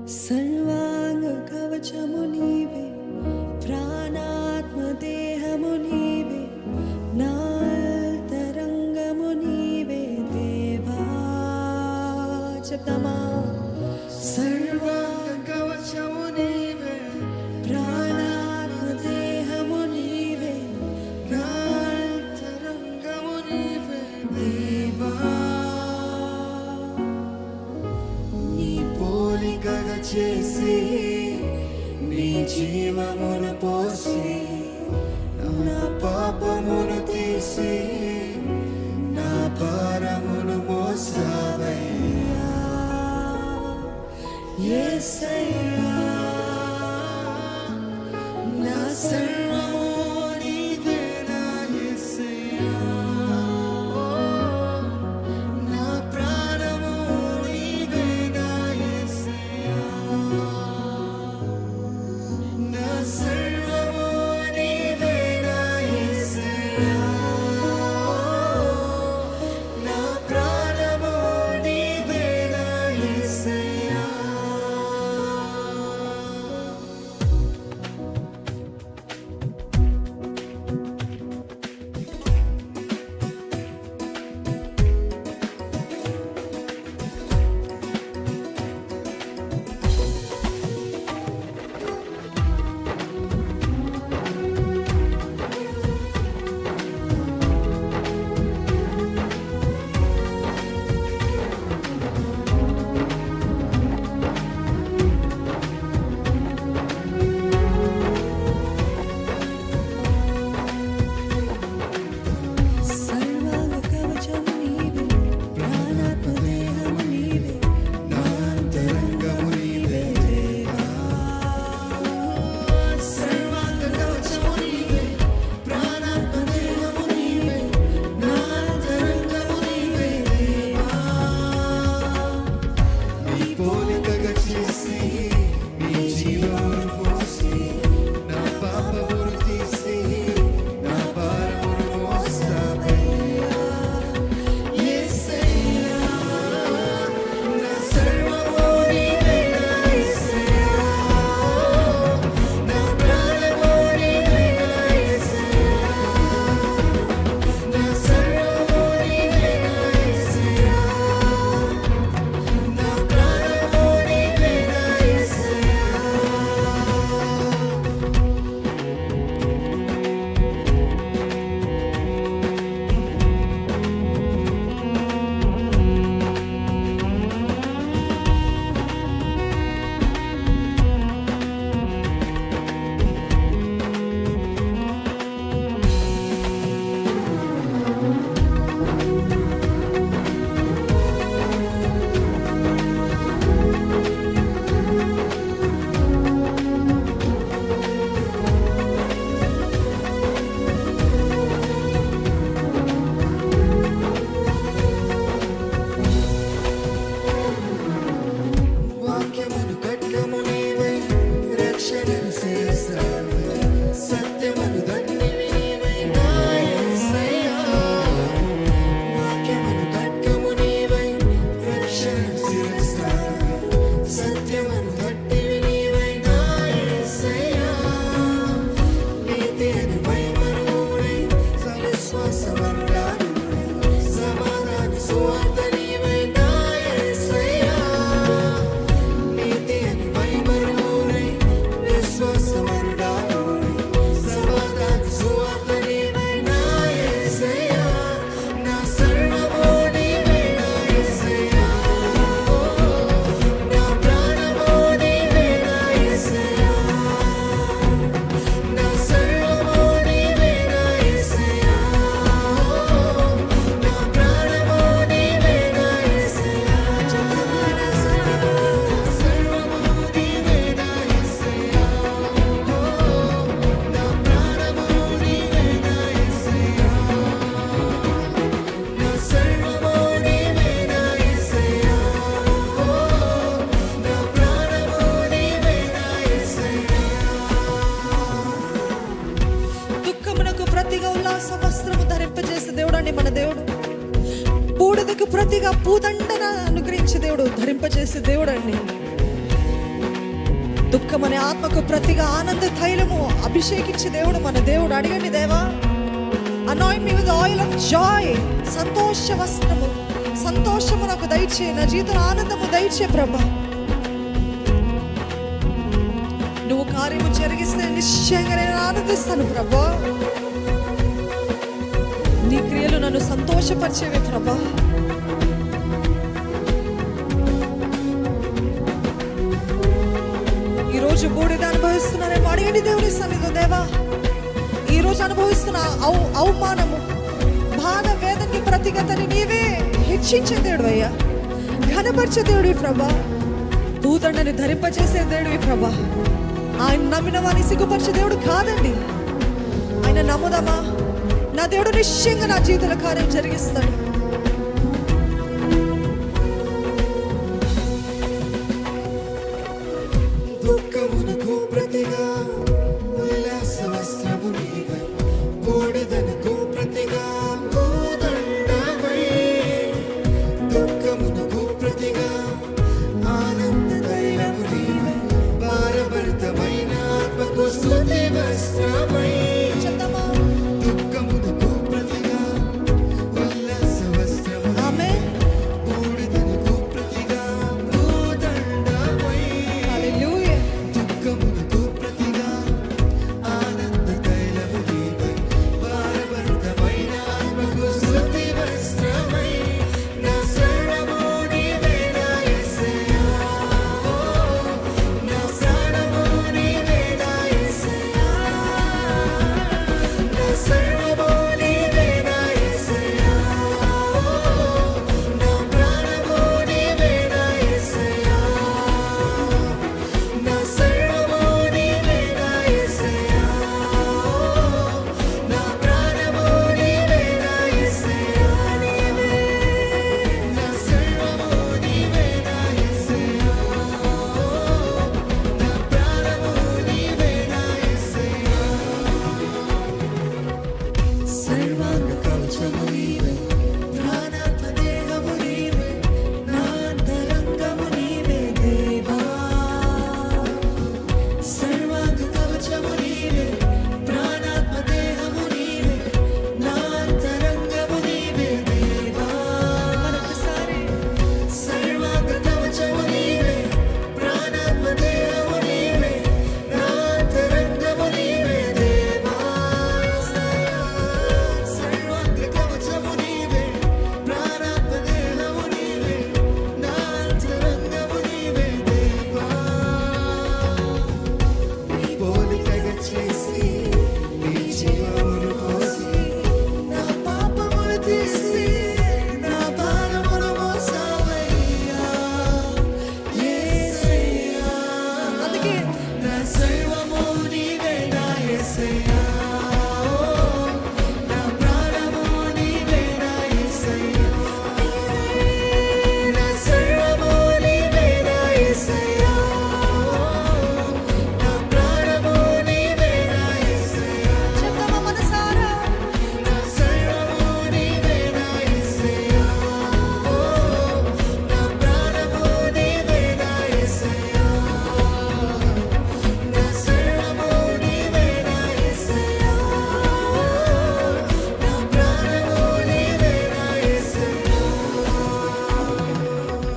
సర్వాంగ కవచము నీవే, ప్రాణాత్మ దేహము నీవే, నాంతరంగము నీవే దేవా. చెప్తామా? సర్వాంగ కవచము నీవే, ప్రాణాత్మ దేహము నీవే, నాంతరంగము నీవే దేవా. పోలికగా చేసి నీ జీవమును పోసి నా పాపమును తీసి నా భారమును మోసావయ్యా. యేసయ్యా నా సర్వము నీవే నా యేసయ్యా. నా ప్రాణము నీవే నా యేసయ్యా. నా సర్వము నీవే నా యేసయ్యా. నా ప్రాణము నీవే నా యేసయ్యా. సర్వాంగ కవచము నీవే, ప్రాణాత్మ దేహము నీవే, నాంతరంగము నీవే దేవా. సర్వాంగ కవచము నీవే, ప్రాణాత్మ దేహము నీవే, నాంతరంగము నీవే దేవా. నీ పోలికగా చేసి నీ జీవమును పోసి నా పాపమును తీసి నా భారమును మోసావయ్యా. యేసయ్యా నా సర్వము నీవే నా యేసయ్యా. నా ప్రాణము నీవే నా యేసయ్యా. నా సర్వము నీవే నా యేసయ్యా. నా ప్రాణము నీవే నా యేసయ్యా. వాక్యమును ఖడ్గము నీవై, రక్షణను శిరస్త్రాలువై, సత్యమును దండివి నీవై నా యేసయ్యా. వాక్యమును ఖడ్గము నీవై, రక్షణను శిరస్త్రాలువై, సత్యమును దండివి నీవై నా యేసయ్యా. నీతి అని మహిమనుడై, విశ్వాసవరుడానుడై, సమాధాన సువార్త నీవై నా యేసయ్యా. నీతి అని మహిమనుడై, విశ్వాసవరుడానుడై, సమాధాన సువార్త నీవై నా యేసయ్యా. నా సర్వము నీవే నా యేసయ్యా. నా ప్రాణము నీవే నా యేసయ్యా. నా సర్వము నీవే నా యేసయ్యా. నా ప్రాణము నీవే నా యేసయ్యా. నా సర్వము నీవే నా యేసయ్యా. నా ప్రాణము నీవే నా యేసయ్యా. నా సర్వము నీవే నా యేసయ్యా. నా ప్రాణము నీవే నా యేసయ్యా. దుఃఖమునకు ప్రతిగా ఉల్లాస వస్త్రము ధరింపజేసే దేవుడండి మన దేవుడు. బూడిదకు ప్రతిగా పూదండన అనుగ్రహించే దేవుడు, ధరింపజేసే దేవుడు అండి. దుఃఖం అనే ఆత్మకు ప్రతిగా ఆనంద తైలము అభిషేకించే దేవుడు మన దేవుడు. అడగండి, దేవా anoint me with oil of Joy. సంతోష వస్త్రము, సంతోషము నాకు దయచే, నా జీవితంలో ఆనందము దయచే ప్రభా. నువ్వు కార్యము జరిగిస్తే నిశ్చయంగా నేను ఆనందిస్తాను ప్రభా. నీ క్రియలు నన్ను సంతోషపరిచేవి ప్రభా. ఈరోజు బూడిద అనుభవిస్తున్నానేమో, అడిగండి దేవుని సన్నిధిలో, దేవా ఈరోజు అనుభవిస్తున్న అవమానము, బాధ, వేదనకి ప్రతిగతని నీవే హెచ్చించే దేవుడు అయ్యా, ఘనపరిచే దేవుడి ప్రభా, భూతండని ధరింపచేసే దేవుడి ప్రభా. ఆయన నమ్మిన వారిని సిగ్గుపరిచే దేవుడు కాదండి. ఆయన నమ్ముదామా, నా దేవుడు నిశ్చయంగా నా జీవితంలో కార్యం జరిగిస్తాడు.